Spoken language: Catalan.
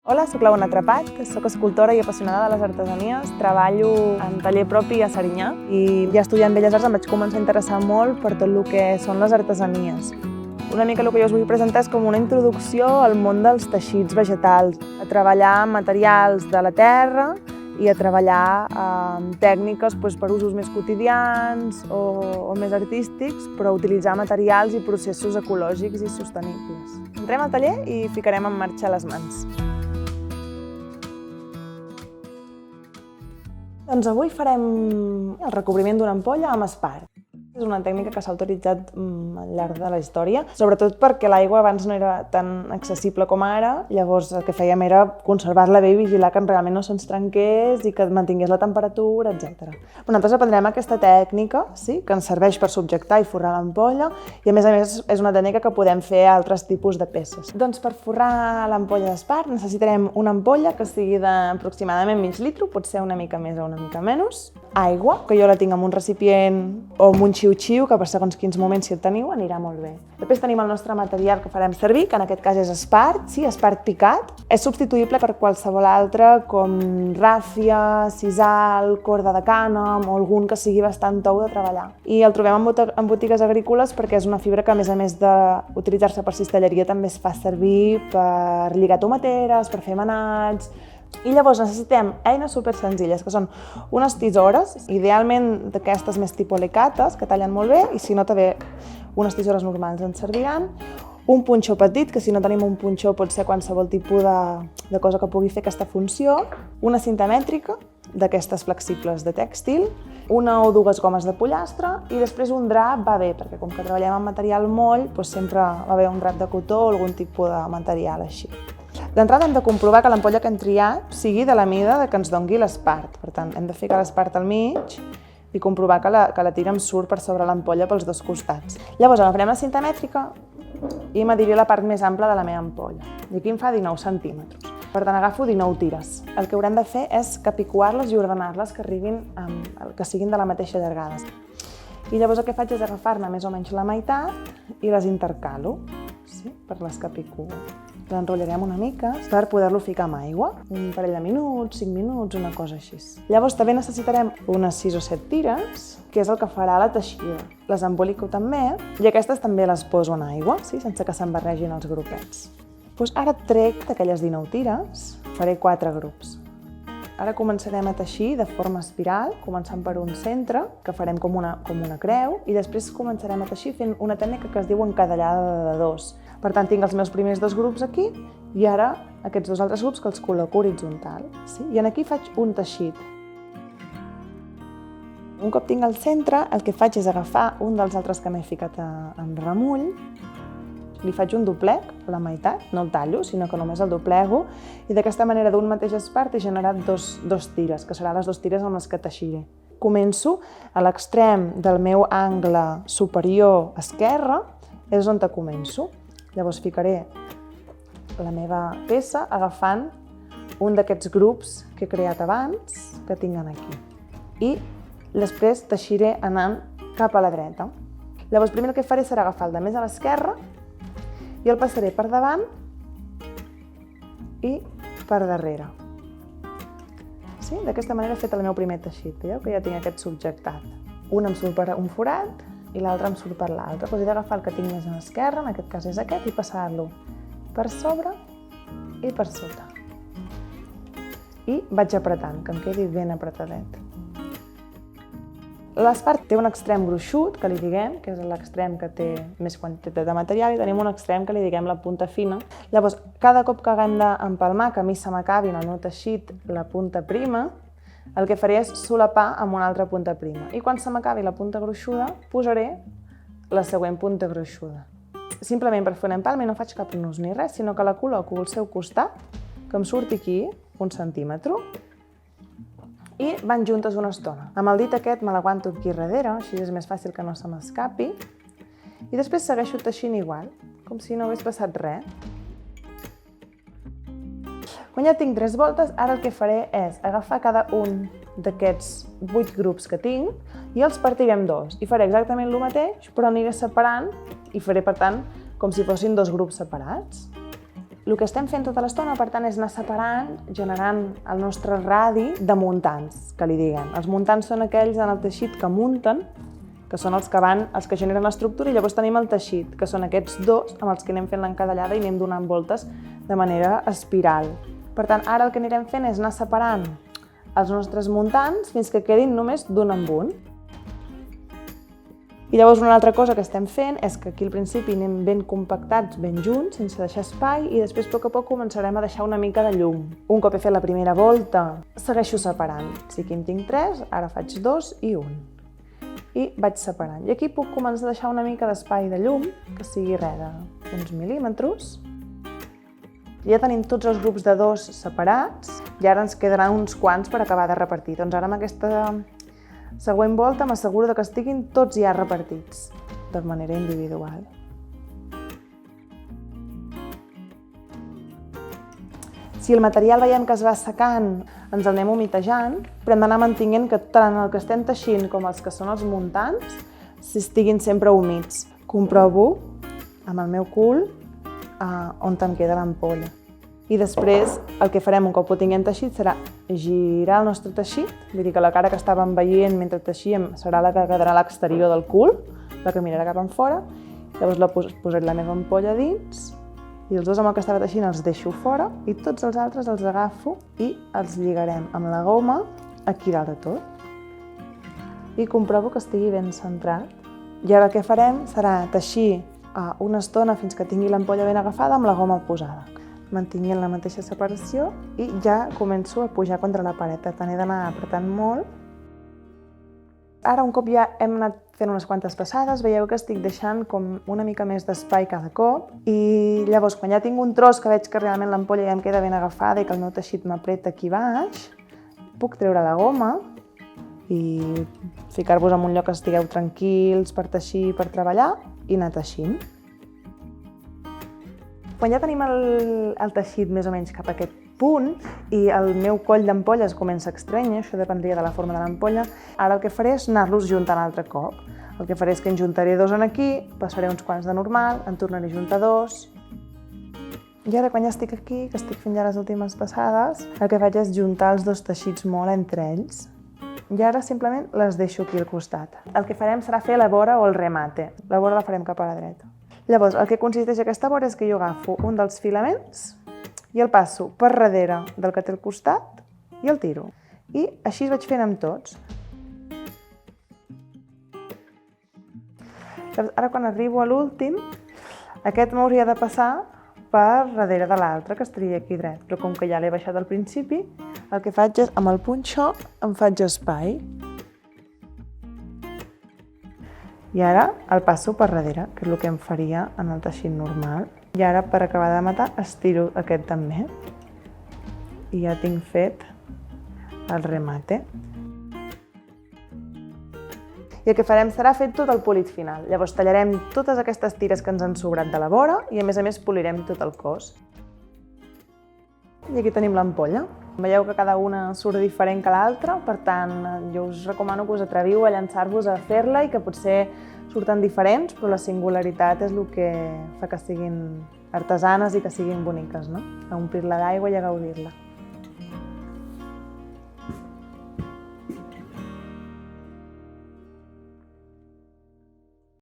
Hola, soc l'Ona Atrapat, soc escultora i apassionada de les artesanies. Treballo en taller propi a Serinyà i ja estudiant Belles Arts em vaig començar a interessar molt per tot el que són les artesanies. Una mica el que jo us vull presentar és com una introducció al món dels teixits vegetals, a treballar amb materials de la terra i a treballar amb tècniques per usos més quotidians o més artístics, però utilitzar materials i processos ecològics i sostenibles. Entrem al taller i ficarem en marxa les mans. Doncs avui farem el recobriment d'una ampolla amb espart. És una tècnica que s'ha utilitzat al llarg de la història, sobretot perquè l'aigua abans no era tan accessible com ara, llavors el que fèiem era conservar-la bé i vigilar que realment no se'ns trenqués i que mantingués la temperatura, etc. Nosaltres aprendrem aquesta tècnica, que ens serveix per subjectar i forrar l'ampolla i a més és una tècnica que podem fer a altres tipus de peces. Doncs per forrar l'ampolla d'espart necessitarem una ampolla que sigui d'aproximadament mig litre, pot ser una mica més o una mica menys, aigua, que jo la tinc en un recipient o en un xiu-xiu, que per segons quins moments, si el teniu, anirà molt bé. Després tenim el nostre material que farem servir, que en aquest cas és espart, espart picat. És substituïble per qualsevol altre, com ràfia, sisal, corda de cànem o algun que sigui bastant tou de treballar. I el trobem en botigues agrícoles perquè és una fibra que, a més d'utilitzar-se per cistelleria, també es fa servir per lligar tomateres, per fer manats. I llavors necessitem eines supersenzilles, que són unes tisores, idealment d'aquestes més tipus alicates, que tallen molt bé, i si no també unes tisores normals ens serviran, un punxó petit, que si no tenim un punxó pot ser qualsevol tipus de cosa que pugui fer aquesta funció, una cinta mètrica, d'aquestes flexibles de tèxtil, una o dues gomes de pollastre i després un drap va bé, perquè com que treballem amb material moll, sempre va bé un drap de cotó o algun tipus de material així. D'entrada hem de comprovar que l'ampolla que hem triat sigui de la mida que ens doni l'espart. Per tant, hem de ficar l'espart al mig i comprovar que la tira em surt per sobre l'ampolla pels dos costats. Llavors agafarem la cinta mètrica i mediré la part més ampla de la meva ampolla. I aquí em fa 19 centímetres. Per tant, agafo 19 tires. El que haurem de fer és capicuar-les i ordenar-les que siguin de la mateixa llargada. I llavors el que faig és agafar-ne més o menys la meitat i les intercalo, per les capicuo. L'enrotllarem una mica per poder-lo ficar amb aigua, un parell de minuts, 5 minuts, una cosa així. Llavors també necessitarem unes 6 o 7 tires, que és el que farà la teixida. Les embolico també i aquestes també les poso en aigua, sense que se'n barregin els grupets. Ara trec d'aquelles 19 tires, faré 4 grups. Ara començarem a teixir de forma espiral, començant per un centre, que farem com una creu, i després començarem a teixir fent una tècnica que es diu encadellada de dos. Per tant, tinc els meus primers 2 grups aquí i ara aquests 2 altres grups que els col·loco horitzontal. I aquí faig un teixit. Un cop tinc el centre, el que faig és agafar un dels altres que m'he ficat en remull, li faig un doblec a la meitat, no el tallo, sinó que només el doblego, i d'aquesta manera d'un mateix espart he generat dos tires, que seran les 2 tires amb les que teixiré. Començo a l'extrem del meu angle superior esquerre, és on començo. Llavors ficaré la meva peça agafant un d'aquests grups que he creat abans, que tinc aquí. I després teixiré anant cap a la dreta. Llavors primer el que faré serà agafar el de més a l'esquerra i el passaré per davant i per darrere. D'aquesta manera he fet el meu primer teixit. Veieu que ja tinc aquest subjectat. Un em surt per un forat i l'altre em surt per l'altre. He d'agafar el que tinc més a l'esquerra, en aquest cas és aquest, i passar-lo per sobre i per sota. I vaig apretant, que em quedi ben apretadet. L'espart té un extrem gruixut, que li diguem, que és l'extrem que té més quantitat de material, i tenim un extrem que li diguem la punta fina. Llavors, cada cop que haguem d'empalmar, que a mi se m'acabi en el meu teixit la punta prima, el que faré és solapar amb una altra punta prima. I quan se m'acabi la punta gruixuda, posaré la següent punta gruixuda. Simplement per fer un empalme no faig cap nus ni res, sinó que la col·loco al seu costat, que em surti aquí, 1 centímetre, i van juntes una estona. Amb el dit aquest me l'aguanto aquí darrere, així és més fàcil que no se m'escapi, i després segueixo teixint igual, com si no hagués passat res. Quan ja tinc 3 voltes, ara el que faré és agafar cada un d'aquests 8 grups que tinc i els partiré en 2. I faré exactament el mateix, però aniré separant i faré, per tant, com si fossin 2 grups separats. El que estem fent tota l'estona, per tant, és anar separant, generant el nostre radi de muntants, que li diguen. Els muntants són aquells en el teixit que munten, que són els que generen l'estructura, i llavors tenim el teixit, que són aquests dos amb els que anem fent l'encadellada i anem donant voltes de manera espiral. Per tant, ara el que anirem fent és anar separant els nostres muntants fins que quedin només d'un en un. I llavors una altra cosa que estem fent és que aquí al principi anem ben compactats, ben junts, sense deixar espai, i després a poc començarem a deixar una mica de llum. Un cop he fet la primera volta, segueixo separant. Si aquí en tinc 3, ara faig 2 i 1. I vaig separant. I aquí puc començar a deixar una mica d'espai de llum, que sigui res d'uns mil·límetres. Ja tenim tots els grups de 2 separats i ara ens quedaran uns quants per acabar de repartir. Doncs ara amb aquesta següent volta m'asseguro que estiguin tots ja repartits de manera individual. Si el material veiem que es va secant, ens el anem humitejant, però hem d'anar mantenint que tant el que estem teixint com els que són els muntants estiguin sempre humits. Comprovo amb el meu cul on em queda l'ampolla. I després el que farem un cop ho tinguem teixit serà girar el nostre teixit, vull dir que la cara que estàvem veient mentre teixíem serà la que quedarà a l'exterior del cul, la que mirarà cap enfora, llavors posaré la meva ampolla dins i els dos amb el que estava teixint els deixo fora i tots els altres els agafo i els lligarem amb la goma aquí dalt de tot i comprovo que estigui ben centrat. I ara el que farem serà teixir una estona fins que tingui l'ampolla ben agafada amb la goma posada, mantenint la mateixa separació i ja començo a pujar contra la paret, per tant he d'anar apretant molt. Ara, un cop ja hem anat fent unes quantes passades, veieu que estic deixant com una mica més d'espai cada cop i llavors quan ja tinc un tros que veig que realment l'ampolla ja em queda ben agafada i que el meu teixit m'apreta aquí baix, puc treure la goma i ficar-vos en un lloc que estigueu tranquils per teixir, per treballar i anar teixint. Quan ja tenim el teixit més o menys cap a aquest punt i el meu coll d'ampolla es comença a estrènyer, això dependria de la forma de l'ampolla, ara el que faré és anar-los juntant altre cop. El que faré és que en juntaré 2 aquí, passaré uns quants de normal, en tornaré a juntar 2. I ara quan ja estic aquí, que estic fent ja les últimes passades, el que faig és juntar els 2 teixits molt entre ells. I ara simplement les deixo aquí al costat. El que farem serà fer la vora o el remate. La vora la farem cap a la dreta. Llavors, el que consisteix aquesta vora és que jo agafo un dels filaments i el passo per darrere del que té al costat i el tiro. I així vaig fent amb tots. Ara quan arribo a l'últim, aquest m'hauria de passar per darrere de l'altre, que estaria aquí dret. Però com que ja l'he baixat al principi, el que faig és, amb el punxó, em faig espai. I ara el passo per darrere, que és el que em faria en el teixit normal. I ara, per acabar de matar, estiro aquest també. I ja tinc fet el remate. I el que farem serà fer tot el polit final. Llavors tallarem totes aquestes tires que ens han sobrat de la vora i a més polirem tot el cos. I aquí tenim l'ampolla. Veieu que cada una surt diferent que l'altra, per tant, jo us recomano que us atreviu a llançar-vos a fer-la i que potser surten diferents, però la singularitat és el que fa que siguin artesanes i que siguin boniques, no? A omplir-la d'aigua i a gaudir-la.